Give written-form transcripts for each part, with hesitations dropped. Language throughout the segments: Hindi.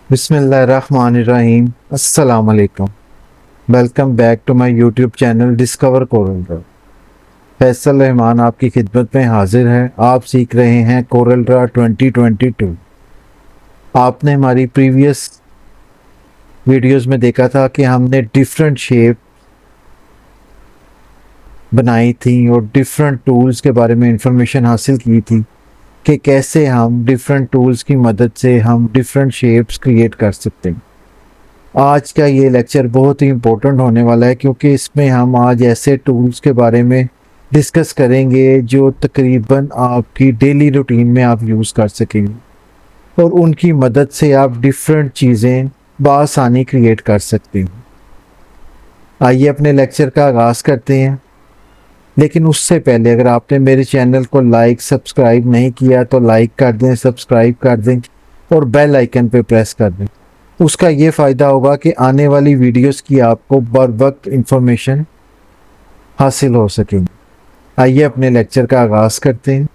बिस्मिल्लाहिर्रहमानिर्रहीम। अस्सलाम वालेकुम। Welcome back to my YouTube channel discover Corel draw. Faisal Rahman आपकी खिदमत में हाजिर है। आप सीख रहे हैं कोरल ड्रा 2022। आपने हमारी प्रीवियस वीडियोस में देखा था कि हमने डिफरेंट शेप बनाई थी और डिफरेंट टूल्स के बारे में इंफॉर्मेशन हासिल की थी कि कैसे हम डिफरेंट टूल्स की मदद से हम डिफरेंट शेप्स क्रिएट कर सकते हैं। आज का ये लेक्चर बहुत ही इम्पोर्टेंट होने वाला है क्योंकि इसमें हम आज ऐसे टूल्स के बारे में डिस्कस करेंगे जो तकरीबन आपकी डेली रूटीन में आप यूज़ कर सकेंगे और उनकी मदद से आप डिफरेंट चीज़ें बआसानी क्रिएट कर सकते हैं। आइए अपने लेक्चर का आगाज़ करते हैं, लेकिन उससे पहले अगर आपने मेरे चैनल को लाइक सब्सक्राइब नहीं किया तो लाइक कर दें, सब्सक्राइब कर दें और बेल आइकन पे प्रेस कर दें। उसका ये फ़ायदा होगा कि आने वाली वीडियोस की आपको बर वक्त इंफॉर्मेशन हासिल हो सकेगी। आइए अपने लेक्चर का आगाज़ करते हैं।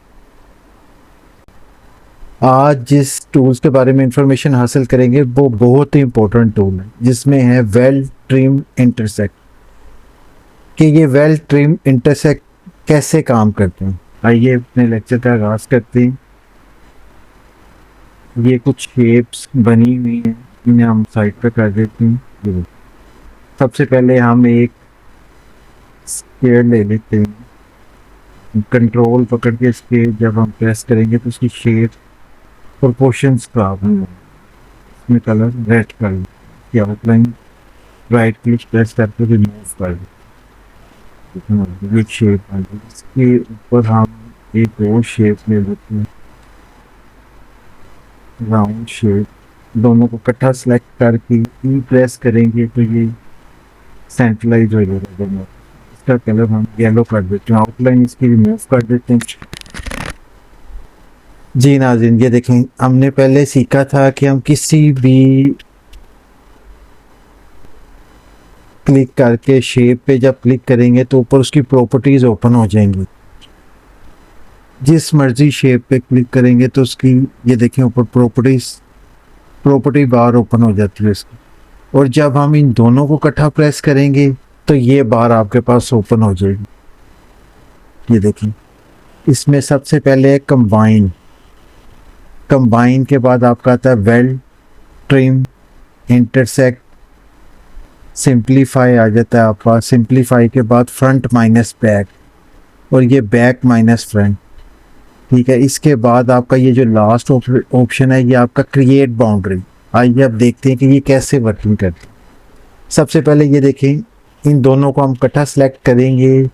आज जिस टूल्स के बारे में इंफॉर्मेशन हासिल करेंगे वो बहुत ही इम्पोर्टेंट टूल है, जिसमें है वेल ट्रिम इंटरसेक्ट। कि ये वेल ट्रिम इंटरसेक्ट कैसे काम करते हैं, आइए अपने लेक्चर का आगाज़ करते हैं। ये कुछ शेप्स बनी हुई हैं, इन्हें हम साइड पे कर देते हैं। सबसे पहले हम एक स्केल ले लेते हैं, कंट्रोल पकड़ के स्केल जब हम प्रेस करेंगे तो उसकी शेप प्रोपोर्शंस खराब हो, इसमें कलर रेड कर दें, आउटलाइन राइट क्लिक प्रेस करके रिमूव कर दें। शेप आ गई। इसके ऊपर हम एक और शेप ले लेते हैं, राउंड शेप। दोनों को इकट्ठा सेलेक्ट करके ई प्रेस करेंगे तो ये सेंट्रलाइज हो जाएगा दोनों। इसका कलर हम येलो कर देते हैं, आउटलाइन इसकी रिमूव कर देते हैं। जी नाज़रीन, ये देखें, हमने पहले सीखा था कि हम किसी भी क्लिक करके शेप पे जब क्लिक करेंगे तो ऊपर उसकी प्रॉपर्टीज ओपन हो जाएंगी। जिस मर्जी शेप पे क्लिक करेंगे तो उसकी ये देखें ऊपर प्रॉपर्टी बार ओपन हो जाती है इसकी। और जब हम इन दोनों को इकट्ठा प्रेस करेंगे तो ये बार आपके पास ओपन हो जाएगी। ये देखें, इसमें सबसे पहले कंबाइन के बाद आपका आता है वेल ट्रिम इंटरसेक्ट, सिंप्लीफाई आ जाता है आपका। सिंप्लीफाई के बाद फ्रंट माइनस बैक और ये बैक माइनस फ्रंट, ठीक है। इसके बाद आपका ये जो लास्ट ऑप्शन है ये आपका क्रिएट बाउंड्री। आइए अब देखते हैं कि ये कैसे वर्किंग करती है। सबसे पहले ये देखें, इन दोनों को हम इकट्ठा सेलेक्ट करेंगे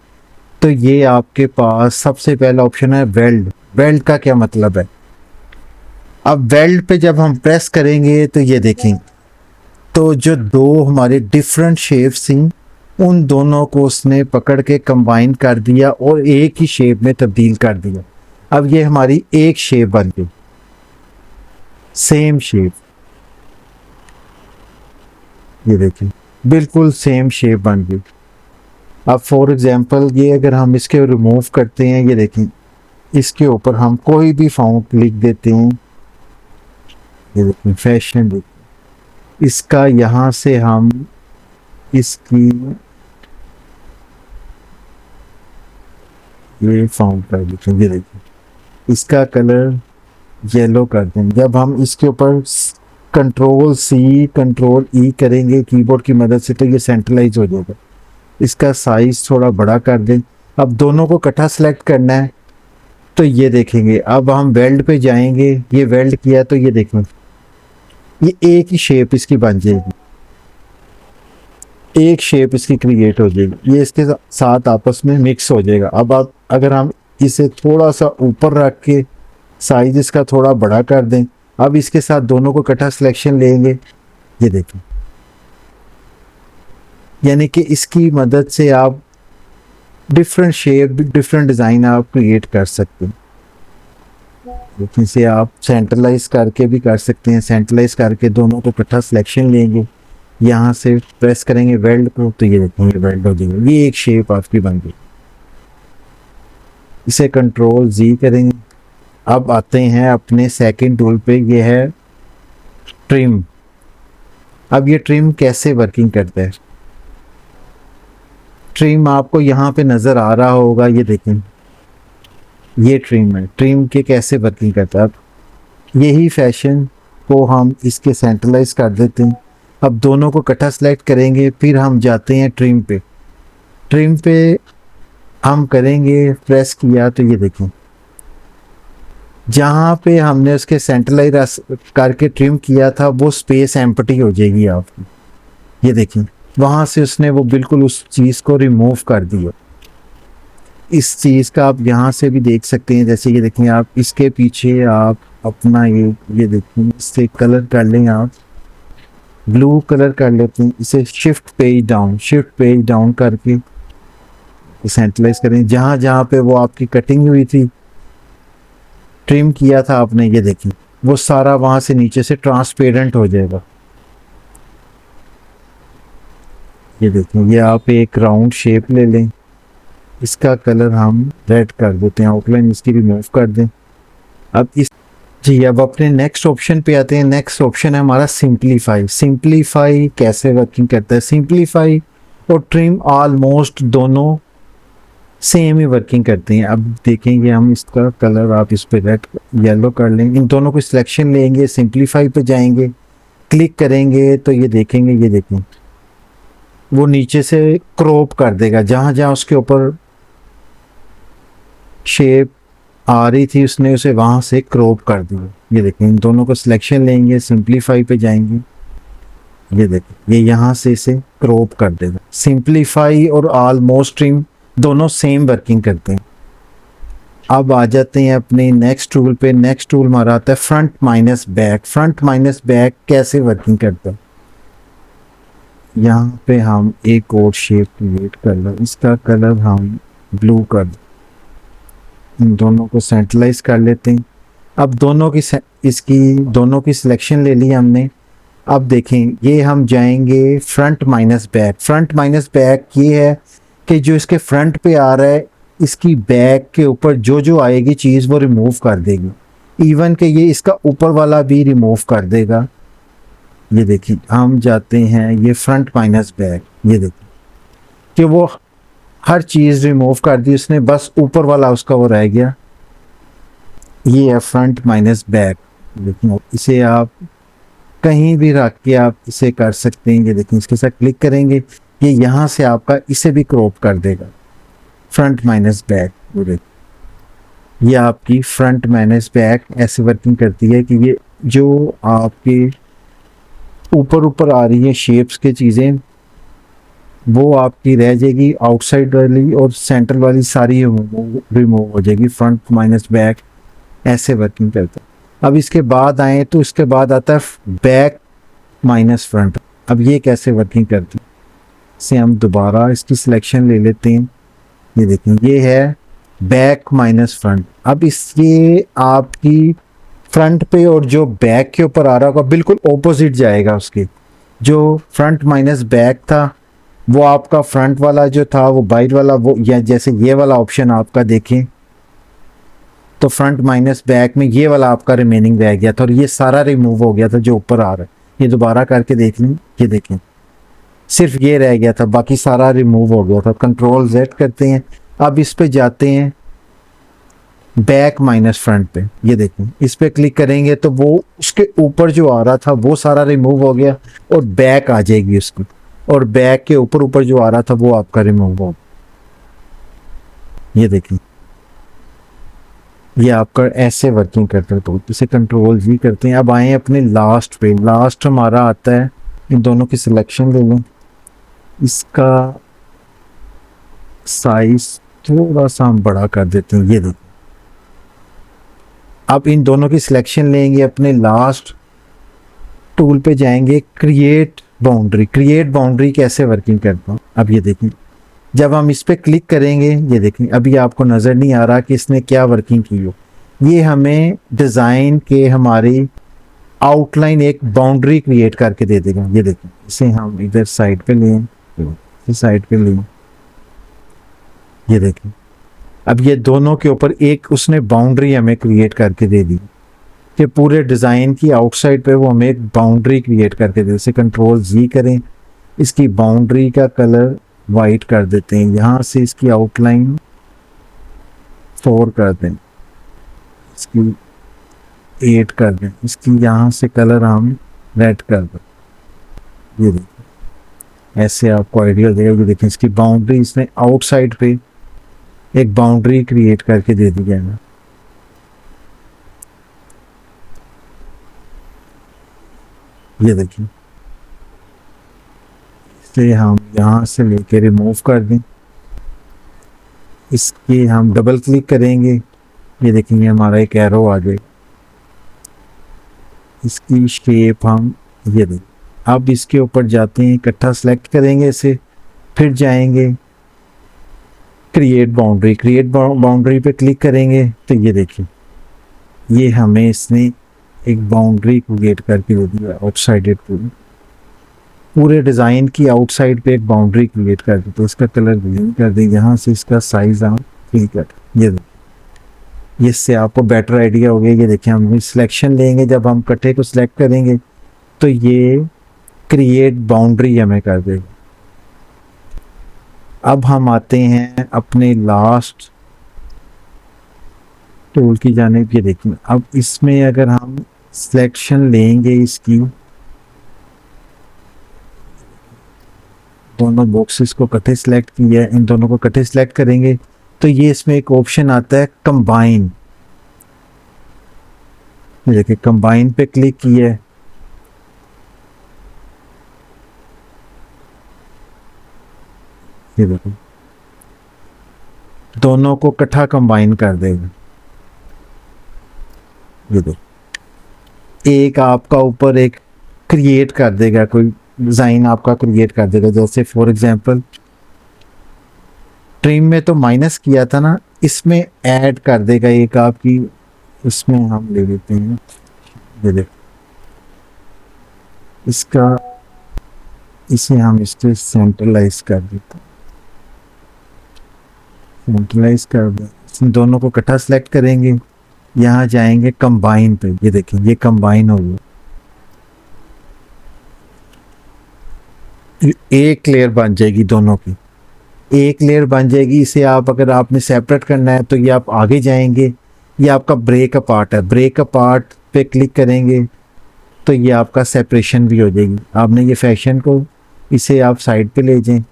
तो ये आपके पास सबसे पहला ऑप्शन है वेल्ड। वेल्ड का क्या मतलब है? अब वेल्ड पे जब हम प्रेस करेंगे तो ये देखें, तो जो दो हमारे डिफरेंट शेप्स थी उन दोनों को उसने पकड़ के कंबाइन कर दिया और एक ही शेप में तब्दील कर दिया। अब ये हमारी एक शेप बन गई, सेम शेप। ये देखिए, बिल्कुल सेम शेप बन गई। अब फॉर एग्जांपल ये अगर हम इसके रिमूव करते हैं, ये देखें, इसके ऊपर हम कोई भी फॉन्ट लिख देते हैं। ये देखें, फैशन देखिए, इसका यहाँ से हम इसकी ये फॉन्ट कर देते हैं। ये देखिए, इसका कलर येलो कर दें। जब हम इसके ऊपर कंट्रोल सी कंट्रोल ई करेंगे कीबोर्ड की मदद से तो ये सेंट्रलाइज हो जाएगा। इसका साइज थोड़ा बड़ा कर दें। अब दोनों को इकट्ठा सेलेक्ट करना है तो ये देखेंगे, अब हम वेल्ड पे जाएंगे, ये वेल्ड किया तो ये देखेंगे ये एक ही शेप इसकी बन जाएगी, एक शेप इसकी क्रिएट हो जाएगी। ये इसके साथ आपस में मिक्स हो जाएगा। अब आप अगर हम इसे थोड़ा सा ऊपर रख के साइज इसका थोड़ा बड़ा कर दें, अब इसके साथ दोनों को इकट्ठा सिलेक्शन लेंगे, ये देखें, यानी कि इसकी मदद से आप डिफरेंट शेप डिफरेंट डिज़ाइन आप क्रिएट कर सकते हैं। इसे आप सेंट्रलाइज करके भी कर सकते हैं। सेंट्रलाइज करके दोनों को इकट्ठा सिलेक्शन लेंगे, यहाँ से प्रेस करेंगे वेल्ड को तो ये देखेंगे वेल्ड हो जाएगा, ये एक शेप आपकी बन गई। इसे कंट्रोल जी करेंगे अब आते हैं अपने सेकंड टूल पे, ये है ट्रिम। अब ये ट्रिम कैसे वर्किंग करता है? ट्रिम आपको यहाँ पे नज़र आ रहा होगा, ये देखें, ये ट्रिम है। ट्रिम के कैसे वर्किंग करता है? अब यही फैशन को हम इसके सेंट्रलाइज कर देते हैं। अब दोनों को इकट्ठा सेलेक्ट करेंगे, फिर हम जाते हैं ट्रिम पे। ट्रिम पे हम करेंगे, प्रेस किया तो ये देखें, जहाँ पे हमने उसके सेंट्रलाइज करके ट्रिम किया था वो स्पेस एम्प्टी हो जाएगी आपकी। ये देखिए, वहाँ से उसने वो बिल्कुल उस चीज़ को रिमूव कर दिया। इस चीज़ का आप यहाँ से भी देख सकते हैं, जैसे ये देखें, आप इसके पीछे आप अपना ये देखिए, इससे कलर कर लें, आप ब्लू कलर कर लेते हैं, इसे शिफ्ट पेज डाउन करके सेंट्रलाइज करें। जहाँ जहाँ पे वो आपकी कटिंग हुई थी, ट्रिम किया था आपने, ये देखिए, वो सारा वहाँ से नीचे से ट्रांसपेरेंट हो जाएगा। ये देखिए, ये आप एक राउंड शेप ले लें, इसका कलर हम रेड कर देते हैं, आउटलाइन इसकी रिमूव कर दें। अब इस जी, अब अपने नेक्स्ट ऑप्शन पे आते हैं। नेक्स्ट ऑप्शन है हमारा सिंपलीफाई। सिंपलीफाई कैसे वर्किंग करता है? सिंपलीफाई और ट्रिम ऑलमोस्ट दोनों सेम ही वर्किंग करते हैं। अब देखेंगे हम इसका कलर, आप इस पे रेड येलो कर लेंगे, इन दोनों को सिलेक्शन लेंगे, सिंपलीफाई पे जाएंगे, क्लिक करेंगे तो ये देखेंगे, ये देखें, वो नीचे से क्रॉप कर देगा। जहाँ जहाँ उसके ऊपर शेप आ रही थी उसने उसे वहाँ से क्रॉप कर दिया। ये देखें, इन दोनों को सिलेक्शन लेंगे, सिंपलीफाई पे जाएंगे, ये देखें, ये यहाँ से इसे क्रॉप कर देगा। सिंपलीफाई और ऑलमोस्ट ट्रिम दोनों सेम वर्किंग करते हैं। अब आ जाते हैं अपने नेक्स्ट टूल पे। नेक्स्ट टूल हमारा आता है front minus back. Front minus back कैसे वर्किंग करता है? यहाँ पे हम एक और शेप क्रिएट कर लो, इसका कलर हम ब्लू कर दो, इन दोनों को सेंट्रलाइज कर लेते हैं। अब दोनों की सिलेक्शन ले ली हमने। अब देखें, ये हम जाएंगे front minus back. Front minus back ये है कि जो इसके फ्रंट पे आ रहा है, इसकी बैक के ऊपर जो जो आएगी चीज़ वो रिमूव कर देगी। इवन कि ये इसका ऊपर वाला भी रिमूव कर देगा। ये देखिए, हम जाते हैं ये फ्रंट माइनस बैक, ये देखिए कि वो हर चीज़ रिमूव कर दी उसने, बस ऊपर वाला उसका वो रह गया। ये है फ्रंट माइनस बैक। देखिए, इसे आप कहीं भी रख के आप इसे कर सकते हैं। ये देखिए, इसके साथ क्लिक करेंगे, ये यहाँ से आपका इसे भी क्रॉप कर देगा। फ्रंट माइनस बैक, ये आपकी फ्रंट माइनस बैक ऐसे वर्किंग करती है कि ये जो आपके ऊपर ऊपर आ रही है शेप्स के चीज़ें वो आपकी रह जाएगी, आउटसाइड वाली और सेंटर वाली सारी रिमूव हो जाएगी। फ्रंट माइनस बैक ऐसे वर्किंग करता है। अब इसके बाद आए तो इसके बाद आता है बैक माइनस फ्रंट। अब ये कैसे वर्किंग करती है? से हम दोबारा इसकी सिलेक्शन ले लेते हैं। ये देखें, ये है बैक माइनस फ्रंट। अब ये आपकी फ्रंट पे और जो बैक के ऊपर आ रहा होगा बिल्कुल ऑपोजिट जाएगा उसके। जो फ्रंट माइनस बैक था वो आपका फ्रंट वाला जो था वो बाइट वाला, वो या जैसे ये वाला ऑप्शन आपका देखें तो फ्रंट माइनस बैक में ये वाला आपका रिमेनिंग रह गया था और ये सारा रिमूव हो गया था जो ऊपर आ रहा है। ये दोबारा करके देख लें, ये देखें, सिर्फ ये रह गया था, बाकी सारा रिमूव हो गया था। कंट्रोल Z करते हैं। अब इस पे जाते हैं बैक माइनस फ्रंट पे, ये देखें, इस पे क्लिक करेंगे तो वो उसके ऊपर जो आ रहा था वो सारा रिमूव हो गया और बैक आ जाएगी उसकी, और बैक के ऊपर ऊपर जो आ रहा था वो आपका रिमूव हो। ये देखें, ये आपका ऐसे वर्किंग करता है। तो इसे कंट्रोल V करते हैं। अब आए अपने लास्ट पे। लास्ट हमारा आता है, इन दोनों की सिलेक्शन ले लें, इसका साइज थोड़ा सा हम बड़ा कर देते हैं। ये देखिए, अब इन दोनों की सिलेक्शन लेंगे, अपने लास्ट टूल पे जाएंगे, क्रिएट बाउंड्री। क्रिएट बाउंड्री कैसे वर्किंग करता हूँ? अब ये देखें, जब हम इस पे क्लिक करेंगे, ये देखें, अभी आपको नज़र नहीं आ रहा कि इसने क्या वर्किंग की हो। ये हमें डिज़ाइन के हमारी आउटलाइन एक बाउंड्री क्रिएट करके दे देगा। ये देखें, इसे हम इधर साइड पे लें, साइड पे लें, ये देखें, अब ये दोनों के ऊपर एक उसने बाउंड्री हमें क्रिएट करके दे दी कि पूरे डिज़ाइन की आउटसाइड पे वो हमें एक बाउंड्री क्रिएट करके दे। जैसे कंट्रोल जी करें, इसकी बाउंड्री का कलर वाइट कर देते हैं, यहाँ से इसकी आउटलाइन 4 कर दें, इसकी 8 कर दें, इसकी यहाँ से कलर हम रेड कर दें। ये देखिए ऐसे आपको आइडिया देगा। ये देखें इसकी बाउंड्री इसने आउटसाइड पे एक बाउंड्री क्रिएट करके दे दी है ना। ये देखिए इसे हम यहाँ से लेके रिमूव कर दें, इसकी हम डबल क्लिक करेंगे, ये देखेंगे हमारा एक एरो आ जाएगा। इसकी शेप हम ये देखें, अब इसके ऊपर जाते हैं, इकट्ठा सेलेक्ट करेंगे इसे, फिर जाएंगे क्रिएट बाउंड्री, क्रिएट बाउंड्री पे क्लिक करेंगे तो ये देखिए ये हमें इसने एक बाउंड्री क्रिएट करके दे दिया आउटसाइडेड पूरे डिज़ाइन की आउटसाइड पे एक बाउंड्री क्रिएट कर दी। तो इसका कलर ग्रीन कर दें, यहाँ से इसका साइज हम ठीक है। ये इससे आपको बेटर आइडिया हो गया। ये देखिए हम सिलेक्शन लेंगे, जब हम कट्ठे को सिलेक्ट करेंगे तो ये क्रिएट बाउंड्री हमें कर देगा। अब हम आते हैं अपने लास्ट टूल की जानिब। ये देखिए अब इसमें अगर हम सिलेक्शन लेंगे, इसकी दोनों बॉक्सेस को इकट्ठे सिलेक्ट किया है, इन दोनों को इकट्ठे सिलेक्ट करेंगे तो ये इसमें एक ऑप्शन आता है कंबाइन। देखिए कंबाइन पे क्लिक किया है, ये देखो दोनों को इकट्ठा कंबाइन कर देगा। ये देखो एक आपका ऊपर एक क्रिएट कर देगा, कोई डिज़ाइन आपका क्रिएट कर देगा। जैसे फॉर एग्जांपल ट्रिम में तो माइनस किया था ना, इसमें ऐड कर देगा एक आपकी, इसमें हम ले लेते हैं, ये देखो इसका, इसे हम इससे सेंट्रलाइज कर देते हैं, सेंट्रलाइज कर दें। दोनों को इकट्ठा सेलेक्ट करेंगे, यहाँ जाएंगे कंबाइन पे, ये देखें ये कंबाइन हो गया, एक लेयर बन जाएगी, दोनों की एक लेयर बन जाएगी। इसे आप अगर आपने सेपरेट करना है तो ये आप आगे जाएंगे, ये आपका ब्रेक अपार्ट है, ब्रेक अपार्ट पे क्लिक करेंगे तो ये आपका सेपरेशन भी हो जाएगी। आपने ये फैशन को इसे आप साइड पे ले जाएं,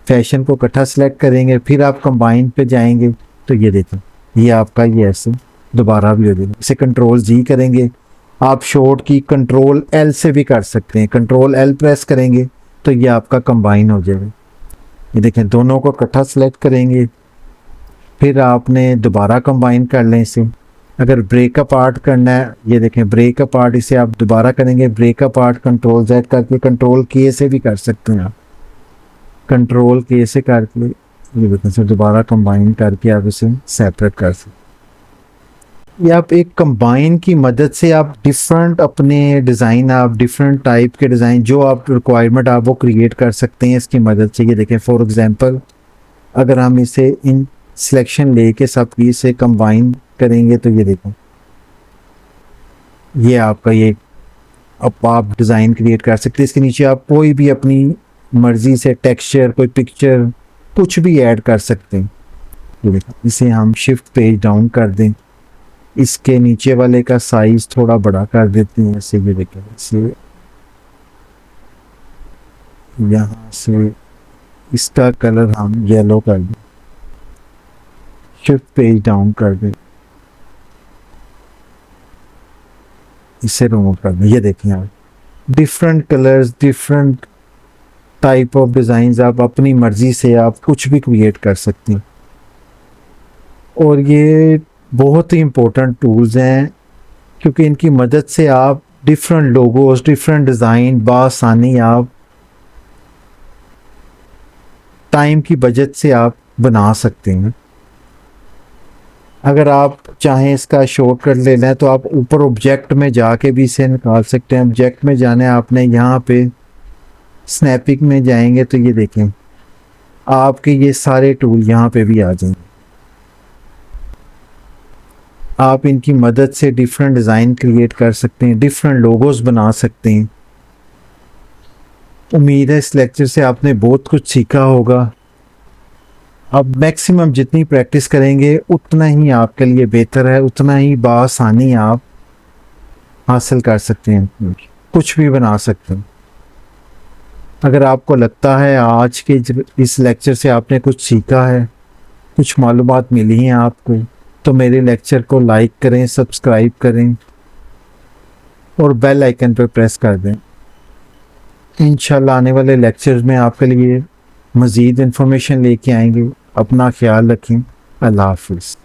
फैशन को इकट्ठा सेलेक्ट करेंगे, फिर आप कंबाइन पे जाएंगे तो ये देखें ये आपका ये ऐसे दोबारा भी हो जाएगा। इसे कंट्रोल जी करेंगे, आप शॉर्ट की कंट्रोल एल से भी कर सकते हैं, कंट्रोल एल प्रेस करेंगे तो ये आपका कंबाइन हो जाएगा। ये देखें दोनों को इकट्ठा सेलेक्ट करेंगे, फिर आपने दोबारा कंबाइन कर लें इसे। अगर ब्रेक अपार्ट करना है, ये देखें ब्रेक अपार्ट, इसे आप दोबारा करेंगे ब्रेक अपार्ट कंट्रोल जेड करके, कंट्रोल के से भी कर सकते हैं आप, कंट्रोल के से करके ये देखें से दोबारा कंबाइन करके आप इसे सेपरेट कर सकते हैं। या आप एक कंबाइन की मदद से आप डिफरेंट अपने डिज़ाइन, आप डिफरेंट टाइप के डिज़ाइन जो आप रिक्वायरमेंट आप वो क्रिएट कर सकते हैं इसकी मदद से। ये देखें फॉर एग्जांपल अगर हम इसे इन सिलेक्शन लेके सब इसे कंबाइन करेंगे तो ये देखें ये आपका ये अब आप डिज़ाइन क्रिएट कर सकते हैं। इसके नीचे आप कोई भी अपनी मर्ज़ी से टेक्सचर, कोई पिक्चर, कुछ भी ऐड कर सकते हैं। ये देखें इसे हम शिफ्ट पेज डाउन कर दें, इसके नीचे वाले का साइज थोड़ा बड़ा कर देते हैं ऐसे। ये देखें इसे यहाँ से इसका कलर हम येलो कर दें, शिफ्ट पेज डाउन कर दें, इसे रिमूव कर दें। ये देखें आप different colours, different type of designs आप अपनी मर्ज़ी से आप कुछ भी क्रिएट कर सकते हैं। और ये बहुत ही इम्पोर्टेंट टूल्स हैं क्योंकि इनकी मदद से आप डिफरेंट लोगोस, डिफरेंट डिज़ाइन बासानी आप टाइम की बचत से आप बना सकते हैं। अगर आप चाहें इसका शॉर्टकट लेना है तो आप ऊपर ऑब्जेक्ट में जाके भी इसे निकाल सकते हैं। ऑब्जेक्ट में जाना है आपने, यहाँ पे स्नैपिंग में जाएंगे तो ये देखें आपके ये सारे टूल यहाँ पे भी आ जाएंगे। आप इनकी मदद से डिफरेंट डिज़ाइन क्रिएट कर सकते हैं, डिफरेंट लोगोस बना सकते हैं। उम्मीद है इस लेक्चर से आपने बहुत कुछ सीखा होगा। अब मैक्सिमम जितनी प्रैक्टिस करेंगे उतना ही आपके लिए बेहतर है, उतना ही बआसानी आप हासिल कर सकते हैं, कुछ भी बना सकते हैं। अगर आपको लगता है आज के इस लेक्चर से आपने कुछ सीखा है, कुछ मालूमात मिली हैं आपको, तो मेरे लेक्चर को लाइक करें, सब्सक्राइब करें और बेल आइकन पर प्रेस कर दें। इंशाल्लाह आने वाले लेक्चर्स में आपके लिए मज़ीद इन्फॉर्मेशन लेके आएंगे। अपना ख्याल रखें। अल्लाह हाफिज़।